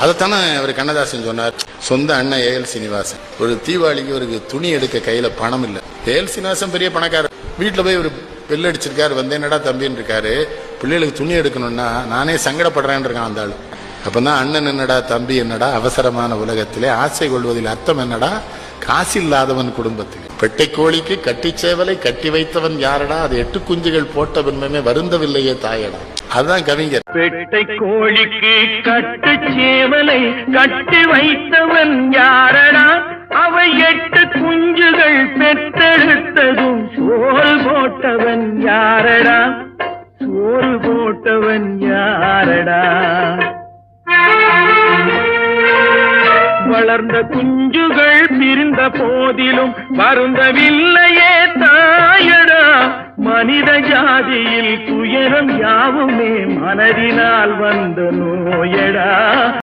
அதைத்தானே அவர் கண்ணதாசன் சொன்னார். சொந்த அண்ணன் ஏஎல் சீனிவாசன் ஒரு தீபாவளிக்கு ஒரு துணி எடுக்க கையில பணம் இல்லை. ஏஎல் சீனிவாசன் பெரிய பணக்காரர். வீட்டுல போய் ஒரு பெல் அடிச்சிருக்காரு. என்னடா தம்பின்னு இருக்காரு. பிள்ளைகளுக்கு துணி எடுக்கணும்னா நானே சங்கடப்படுறேன் இருக்கான் அந்த ஆளு. அப்பதான் அண்ணன் என்னடா தம்பி என்னடா அவசரமான உலகத்திலே ஆசை கொள்வதில் அர்த்தம் என்னடா காசு இல்லாதவன் குடும்பத்தில் பெட்டை கோழிக்கு கட்டி சேவலை கட்டி வைத்தவன் யாரடா அது 8 குஞ்சுகள் போட்ட பின்பமே வருந்தவில்லையே தாயடா. அதுதான் கவிஞர். பெட்டை கோழிக்கு கட்டு சேவலை கட்டி வைத்தவன் யாரடா அவை 8 குஞ்சுகள் பெற்றெடுத்ததும் சோறு போட்டவன் யாரடா சோறு போட்டவன் யாரடா. வளர்ந்த குஞ்சுகள் பிரிந்த போதிலும் வருந்தவில்லையே தாயடா. மனித ஜாதியில் துயரம் யாவுமே மனதினால் வந்த நோயடா.